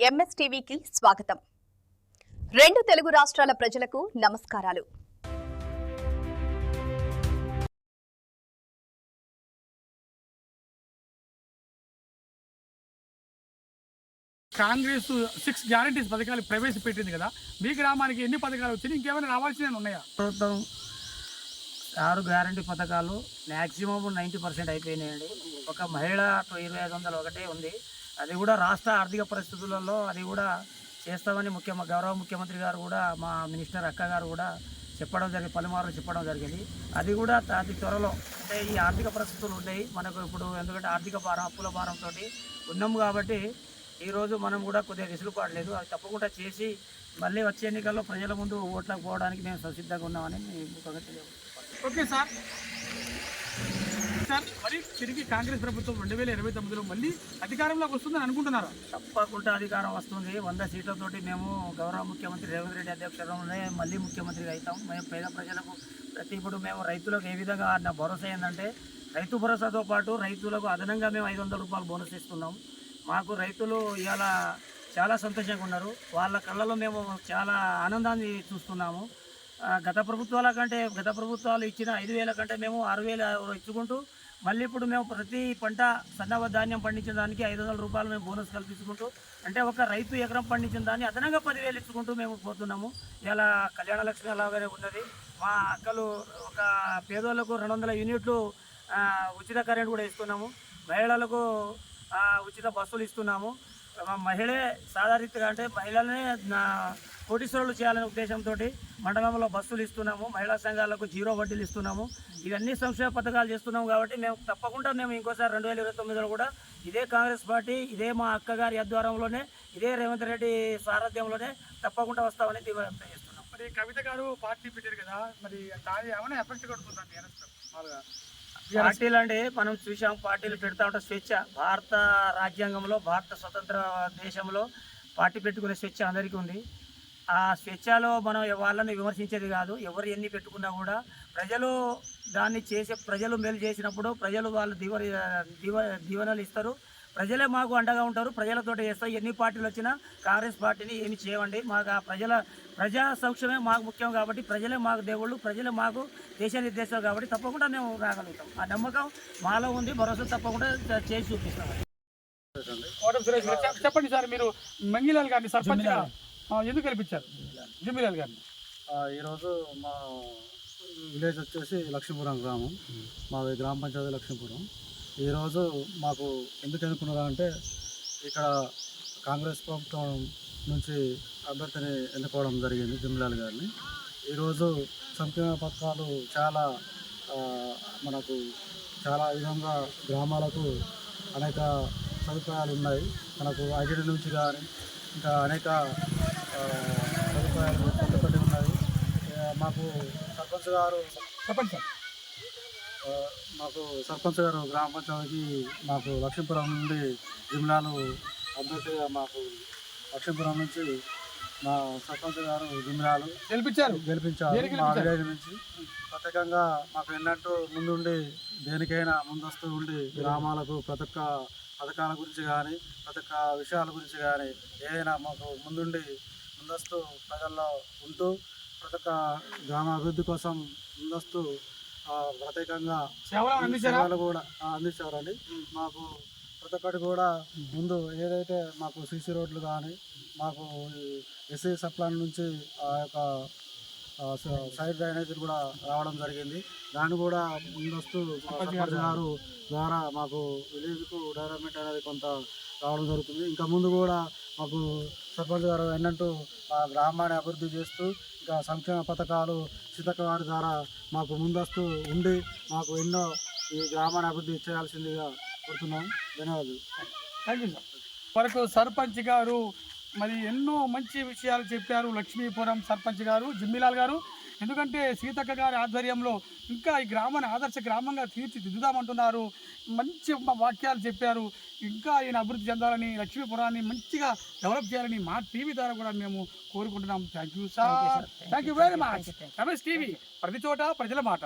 ఎంఎస్టీవీకి స్వాగతం. రెండు తెలుగు రాష్ట్రాల ప్రజలకు నమస్కారాలు. కాంగ్రెస్ 6 గ్యారంటీస్ పథకాలు ప్రవేశపెట్టింది కదా, మీ గ్రామానికి ఎన్ని పథకాలు వచ్చినాయి, ఇంకేమైనా రావాల్సినవి ఉన్నాయా? ప్రభుత్వం 6 గ్యారంటీ పథకాలు మ్యాక్సిమం 90% అయిపోయినాయండి. ఒక మహిళ 2500 ఒకటే ఉంది. అది కూడా రాష్ట్ర ఆర్థిక పరిస్థితులలో అది కూడా చేస్తామని గౌరవ ముఖ్యమంత్రి గారు కూడా మా మినిస్టర్ అక్క గారు కూడా చెప్పడం జరిగింది, పలుమార్లు చెప్పడం జరిగింది. అది కూడా అతి త్వరలో, అంటే ఈ ఆర్థిక పరిస్థితులు ఉన్నాయి మనకు ఇప్పుడు, ఎందుకంటే ఆర్థిక భారం అప్పుల భారంతో ఉన్నాము కాబట్టి ఈరోజు మనం కూడా కొద్దిగా విసులుపాడలేదు. అది తప్పకుండా చేసి మళ్ళీ వచ్చే ఎన్నికల్లో ప్రజల ముందు ఓట్లకు పోవడానికి మేము సంసిద్ధంగా ఉన్నామని ముఖ్యంగా తెలియజేస్తాం. Okay sir. మరి తిరిగి కాంగ్రెస్ ప్రభుత్వం 2029లో మళ్ళీ అధికారంలోకి వస్తుందని అనుకుంటున్నారా? తప్పకుండా అధికారం వస్తుంది. 100 సీట్లతోటి మేము గౌరవ ముఖ్యమంత్రి రేవంత్ రెడ్డి అధ్యక్షతలోనే మళ్ళీ ముఖ్యమంత్రిగా అవుతాం. మేము పేద ప్రజలకు ఇప్పుడు మేము రైతులకు ఏ విధంగా నా భరోసా ఏంటంటే, రైతు భరోసాతో పాటు రైతులకు అదనంగా మేము 500 రూపాయలు బోనస్ ఇస్తున్నాం. మాకు రైతులు ఇవాళ చాలా సంతోషంగా ఉన్నారు. వాళ్ళ కళ్ళలో మేము చాలా ఆనందాన్ని చూస్తున్నాము. గత ప్రభుత్వాలు ఇచ్చిన 5,000 కంటే మేము 6,000 ఇచ్చుకుంటూ మళ్ళీ ఇప్పుడు మేము ప్రతి పంట సన్నవ ధాన్యం పండించిన దానికి 500 రూపాయలు మేము బోనస్ కల్పించుకుంటూ, అంటే ఒక రైతు ఎకరం పండించిన దాన్ని అదనంగా 10,000 ఇచ్చుకుంటూ మేము పోతున్నాము. ఇలా కళ్యాణ లక్ష్మి అలాగనే ఉన్నది. మా అక్కలు ఒక పేదోళ్లకు 200 యూనిట్లు ఉచిత కరెంట్ కూడా ఇస్తున్నాము. మహిళలకు ఉచిత బస్సులు ఇస్తున్నాము. మహిళే సాధారణంగా, అంటే మహిళలనే కోటీశ్వరులు చేయాలనే ఉద్దేశంతో మండలంలో బస్సులు ఇస్తున్నాము. మహిళా సంఘాలకు 0 వడ్డీలు ఇస్తున్నాము. ఇవన్నీ సంక్షేమ పథకాలు చేస్తున్నాము. కాబట్టి మేము తప్పకుండా ఇంకోసారి 2029లో కూడా ఇదే కాంగ్రెస్ పార్టీ, ఇదే మా అక్కగారి ఆధ్వర్యంలోనే, ఇదే రేవంత్ రెడ్డి సారథ్యంలోనే తప్పకుండా వస్తామని చేస్తున్నాం. మరి కవిత గారు పార్టీ పెట్టారు కదా, మరి దాని ఏమైనా ఎఫెక్ట్ కడుతుందండి? పార్టీలు అంటే మనం చూసాం, పార్టీలు పెడతా ఉంటాం. స్వేచ్ఛ, భారత రాజ్యాంగంలో, భారత స్వతంత్ర దేశంలో పార్టీ పెట్టుకునే స్వేచ్ఛ అందరికీ ఉంది. ఆ స్వేచ్ఛలో మనం వాళ్ళని విమర్శించేది కాదు. ఎవరు ఎన్ని పెట్టుకున్నా కూడా ప్రజలు దాన్ని ప్రజలు మేలు చేసినప్పుడు ప్రజలు వాళ్ళు దీవెనలు ఇస్తారు. ప్రజలే మాకు అండగా ఉంటారు. ప్రజలతో చేస్తారు. ఎన్ని పార్టీలు వచ్చినా కాంగ్రెస్ పార్టీని ఏమి చేయవండి. మాకు ఆ ప్రజా సంక్షేమే మాకు ముఖ్యం కాబట్టి, ప్రజలే మాకు దేవుళ్ళు, ప్రజలే మాకు దేశ నిర్దేశాలు కాబట్టి తప్పకుండా మేము రాగలుగుతాం. ఆ నమ్మకం మాలో ఉంది. భరోసా తప్పకుండా చేసి చూపిస్తాం. చెప్పండి సార్, మీరు మంగిలాల్ గారిని సర్పంచ్ ఎందుకు గెలిపించారు? జిమ్మిలాల్ గారిని. ఈరోజు మా విలేజ్ వచ్చేసి లక్ష్మీపురం గ్రామం, మా గ్రామ పంచాయతీ లక్ష్మీపురం. ఈరోజు మాకు ఎందుకు ఎన్నుకున్నారంటే, ఇక్కడ కాంగ్రెస్ ప్రభుత్వం నుంచి అభ్యర్థిని ఎన్నుకోవడం జరిగింది, జిమ్మిలాల్ గారిని. ఈరోజు సంక్షేమ పథకాలు మనకు చాలా విధంగా గ్రామాలకు అనేక సదుపాయాలు ఉన్నాయి. మనకు ఐటీ నుంచి కానీ ఇంకా అనేక సదుపాయాలు పొందుపడి ఉన్నాయి. మాకు సర్పంచ్ గారు గ్రామ పంచాయతీకి మాకు లక్ష్మీపురం నుండి జిమ్లాలు అభ్యర్థిగా మాకు లక్ష్మీపురం నుంచి మా సర్పంచ్ గారు జిమ్లాలు గెలిపించారు. మా విలేజ్ నుంచి ప్రత్యేకంగా మాకు ఎన్నట్టు ముందుండి దేనికైనా ముందస్తు ఉండి గ్రామాలకు ప్రతి ఒక్క పథకాల గురించి కానీ ప్రతి ఒక్క విషయాల గురించి కానీ ఏదైనా మాకు ముందస్తు ప్రజల్లో ఉంటూ ప్రతి ఒక్క గ్రామ అభివృద్ధి కోసం ముందస్తు ప్రత్యేకంగా సేవలు కూడా అందించారండి. మాకు ప్రతి ఒక్కటి కూడా ముందు ఏదైతే మాకు సీసీ రోడ్లు కానీ, మాకు ఎస్సీ సప్లాన్ నుంచి ఆ యొక్క సైడ్ డ్రైనేజీలు కూడా రావడం జరిగింది. దాన్ని కూడా ముందస్తు సర్పంచ్ గారు ద్వారా మాకు విలేజ్కు డెవలప్మెంట్ అనేది కొంత రావడం జరుగుతుంది. ఇంకా ముందు కూడా మాకు సర్పంచ్ గారు ఏంటంటూ ఆ గ్రామాన్ని అభివృద్ధి చేస్తూ ఇంకా సంక్షేమ పథకాలు సీతక్క వారి ద్వారా మాకు ముందస్తు ఉండి మాకు ఎన్నో ఈ గ్రామాన్ని అభివృద్ధి చేయాల్సిందిగా కోరుతున్నాం. ధన్యవాదాలు. Thank you sir. వరకు సర్పంచ్ గారు మరి ఎన్నో మంచి విషయాలు చెప్పారు. లక్ష్మీపురం సర్పంచ్ గారు జిమ్మిలాల్ గారు. ఎందుకంటే సీతక్క గారి ఆధ్వర్యంలో ఇంకా ఈ గ్రామాన్ని ఆదర్శ గ్రామంగా తీర్చిదిద్దుదామంటున్నారు. మంచి వాక్యాలు చెప్పారు. ఇంకా ఈయన అభివృద్ధి చెందాలని, లక్ష్మీపురాన్ని మంచిగా డెవలప్ చేయాలని మా టీవీ ద్వారా కూడా మేము కోరుకుంటున్నాం. Thank you sir. Thank you very much. MS TV, ప్రతి చోట ప్రజల మాట.